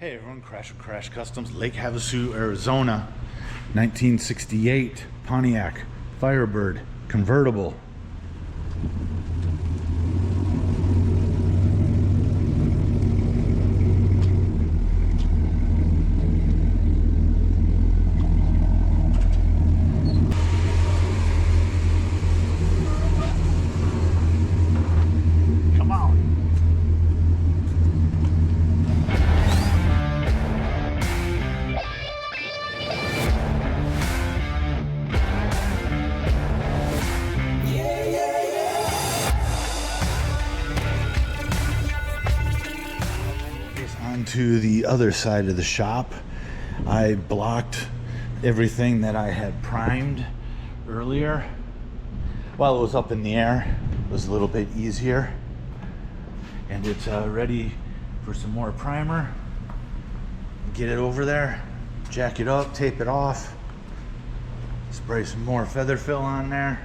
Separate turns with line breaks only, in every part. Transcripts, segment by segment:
Hey everyone, Crash with Crash Customs, Lake Havasu, Arizona, 1968 Pontiac Firebird convertible. To the other side of the shop, I blocked everything that I had primed earlier while it was up in the air. It was a little bit easier, and it's ready for some more primer. Get it over there, jack it up, tape it off, spray some more feather fill on there.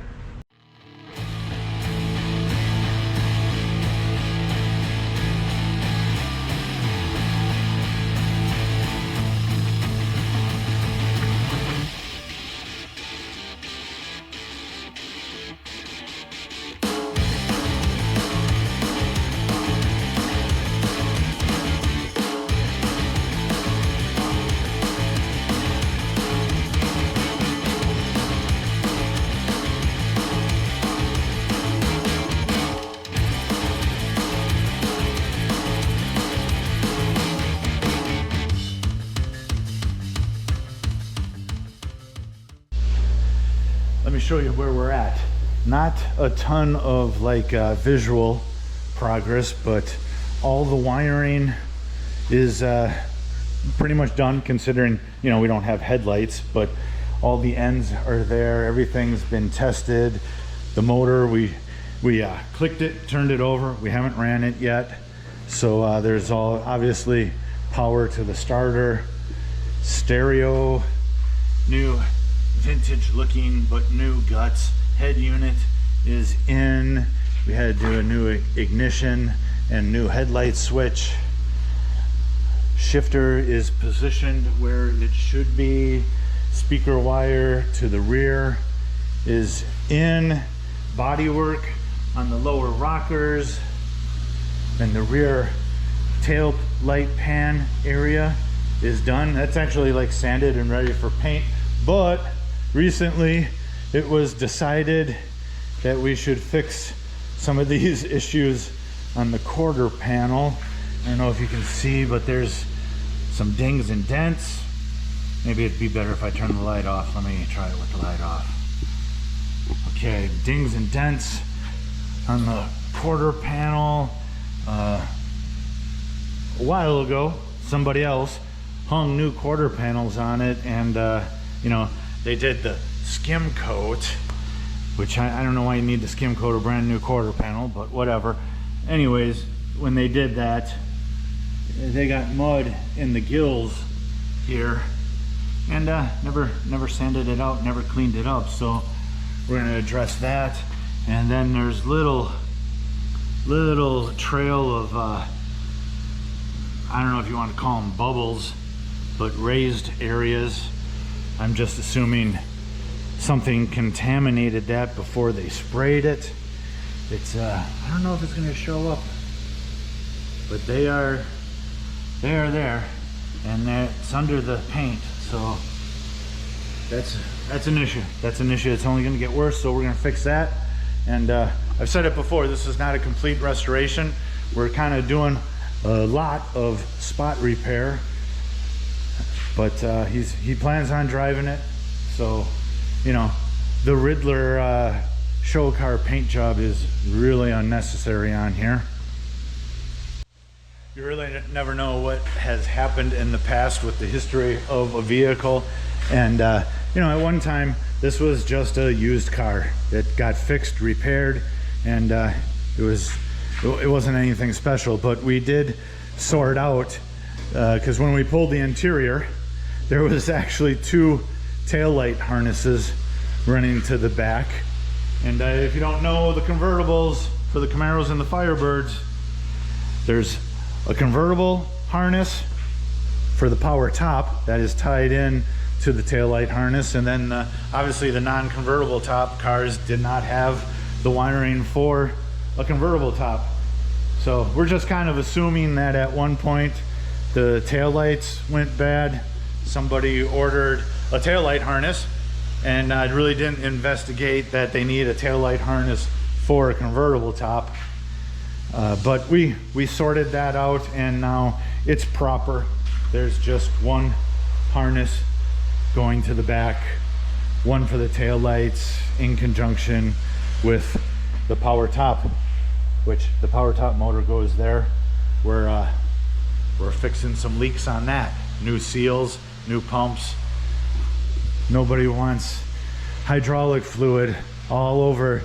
Let me show you where we're at. Not a ton of visual progress, but all the wiring is pretty much done, considering we don't have headlights, but all the ends are there. Everything's been tested. The motor, we clicked it, turned it over. We haven't ran it yet, so there's all obviously power to the starter. Stereo, new vintage looking but new guts. Head unit is in. We had to do a new ignition and new headlight switch. Shifter is positioned where it should be. Speaker wire to the rear is in. Bodywork on the lower rockers and the rear tail light pan area is done. That's actually sanded and ready for paint, but recently it was decided that we should fix some of these issues on the quarter panel. I don't know if you can see, but there's some dings and dents. Maybe it'd be better if I turn the light off. Let me try it with the light off. Okay, dings and dents on the quarter panel. A while ago, somebody else hung new quarter panels on it, and they did the skim coat, which I don't know why you need to skim coat a brand new quarter panel, but whatever. Anyways, when they did that, they got mud in the gills here, and never sanded it out, never cleaned it up. So we're going to address that. And then there's little trail of I don't know if you want to call them bubbles, but raised areas. I'm just assuming something contaminated that before they sprayed it. It's I don't know if it's going to show up, but they are there, and it's under the paint. So that's an issue. It's only going to get worse, so we're going to fix that. And I've said it before, this is not a complete restoration. We're kind of doing a lot of spot repair, but he plans on driving it. So the Riddler show car paint job is really unnecessary on here. You really never know what has happened in the past with the history of a vehicle. And at one time this was just a used car that got fixed, repaired, and it wasn't anything special. But we did sort out, because when we pulled the interior, there was actually two tail light harnesses running to the back. And if you don't know the convertibles for the Camaros and the Firebirds, there's a convertible harness for the power top that is tied in to the taillight harness. And then obviously the non-convertible top cars did not have the wiring for a convertible top. So we're just kind of assuming that at one point the taillights went bad. Somebody ordered a taillight harness, and I really didn't investigate that they need a taillight harness for a convertible top. But we sorted that out, and now it's proper. There's just one harness going to the back, one for the taillights in conjunction with the power top, which the power top motor goes there. We're fixing some leaks on that. New seals, new pumps. Nobody wants hydraulic fluid all over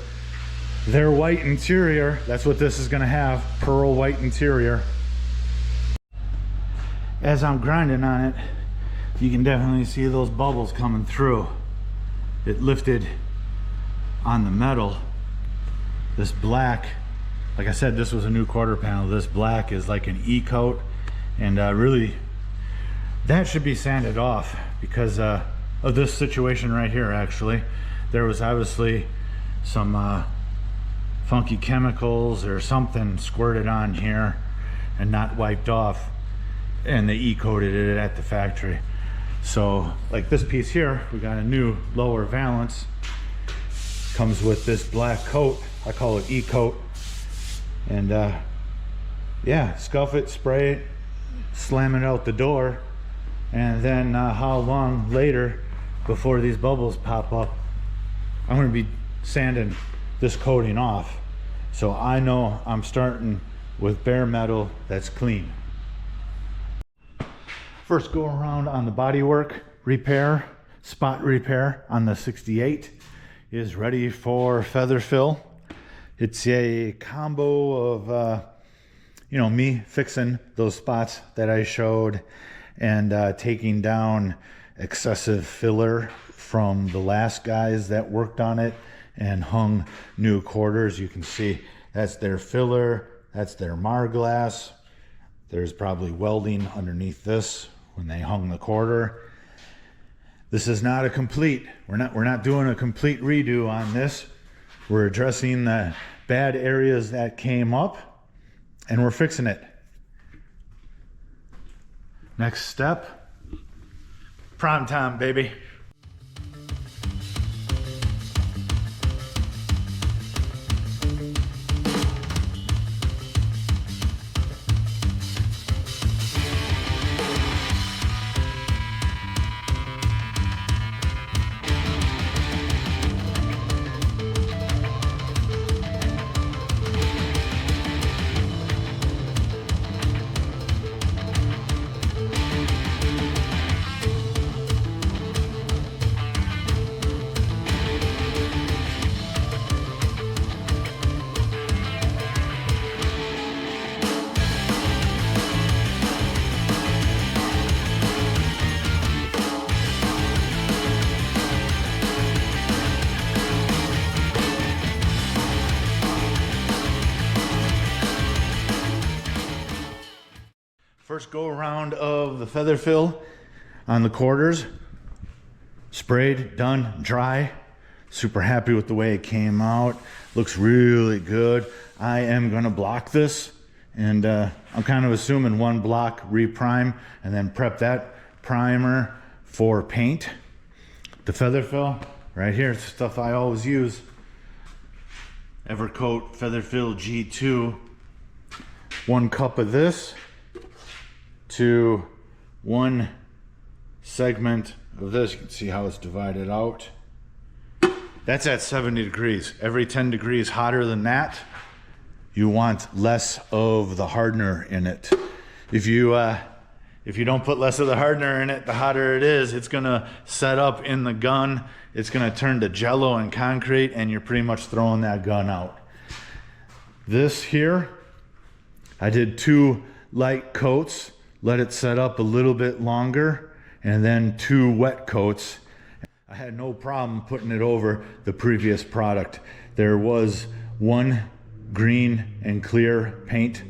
their white interior. That's what this is gonna have, pearl white interior. As I'm grinding on it, you can definitely see those bubbles coming through. It lifted on the metal. This black, like I said, this was a new quarter panel. This black is like an E-coat, and really that should be sanded off because of this situation right here. Actually, there was obviously some funky chemicals or something squirted on here and not wiped off, and they E-coated it at the factory. So like this piece here, we got a new lower valance, comes with this black coat. I call it E-coat. And yeah, scuff it, spray it, slam it out the door, and then how long later before these bubbles pop up, I'm going to be sanding this coating off, so I know I'm starting with bare metal that's clean. First go around on the bodywork repair, spot repair on the 68 is ready for feather fill. It's a combo of you know, me fixing those spots that I showed and taking down excessive filler from the last guys that worked on it and hung new quarters. You can see that's their filler, that's their Marglass. There's probably welding underneath this when they hung the quarter. This is not a complete, we're not doing a complete redo on this. We're addressing the bad areas that came up, and we're fixing it. Next step, prime time, baby. First go around of the feather fill on the quarters, sprayed, done, dry. Super happy with the way it came out. Looks really good. I am gonna block this, and I'm kind of assuming one block reprime and then prep that primer for paint. The feather fill right here, it's stuff I always use. Evercoat Feather Fill G2. 1 cup of this to 1 segment of this. You can see how it's divided out. That's at 70 degrees. Every 10 degrees hotter than that, you want less of the hardener in it. If you don't put less of the hardener in it, the hotter it is, it's gonna set up in the gun. It's gonna turn to jello and concrete, and you're pretty much throwing that gun out. This here, I did 2 light coats, let it set up a little bit longer, and then 2 wet coats. I had no problem putting it over the previous product. There was 1 green and clear paint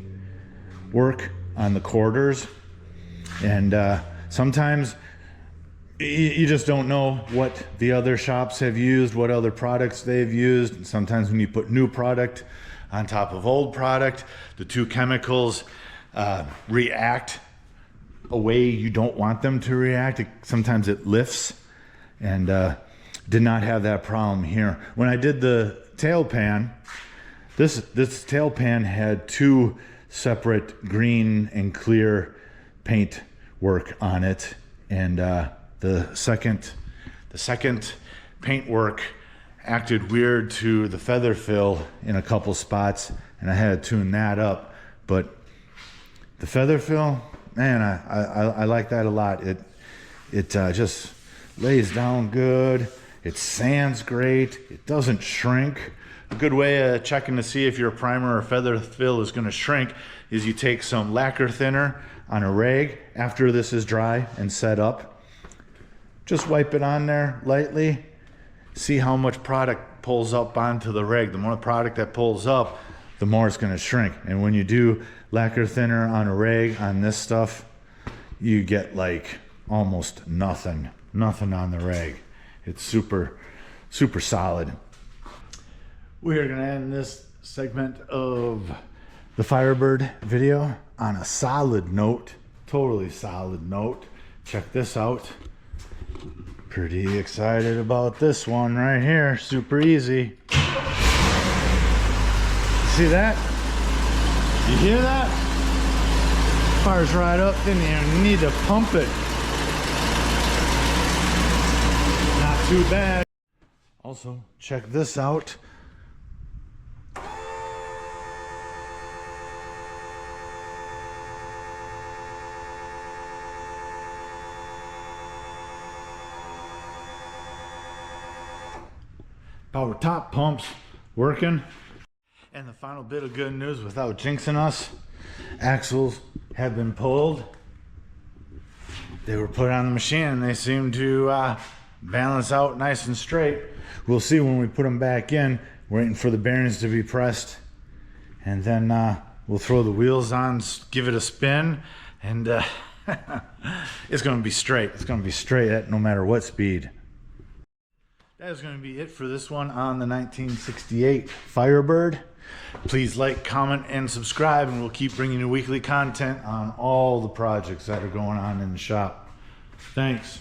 work on the quarters. And sometimes you just don't know what the other shops have used, what other products they've used. And sometimes when you put new product on top of old product, the two chemicals react a way you don't want them to react. Sometimes it lifts, and did not have that problem here. When I did the tail pan, this tail pan had two separate green and clear paint work on it, and the second paint work acted weird to the feather fill in a couple spots, and I had to tune that up. But the feather fill, man, I like that a lot. It just lays down good. It sands great. It doesn't shrink. A good way of checking to see if your primer or feather fill is going to shrink is you take some lacquer thinner on a rag after this is dry and set up. Just wipe it on there lightly. See how much product pulls up onto the rag. The more product that pulls up, the more it's going to shrink. And when you do lacquer thinner on a rag on this stuff, you get like almost nothing on the rag. It's super solid. We are going to end this segment of the Firebird video on a solid note, totally solid note. Check this out. Pretty excited about this one right here. Super easy. See that? You hear that? Fires right up. Didn't even need to pump it. Not too bad. Also, check this out. Power top pumps working. And the final bit of good news, without jinxing us, axles have been pulled. They were put on the machine and they seem to balance out nice and straight. We'll see when we put them back in. Waiting for the bearings to be pressed, and then we'll throw the wheels on, give it a spin, and it's going to be straight. It's going to be straight at no matter what speed. That is going to be it for this one on the 1968 Firebird. Please like, comment, and subscribe, and we'll keep bringing you weekly content on all the projects that are going on in the shop. Thanks.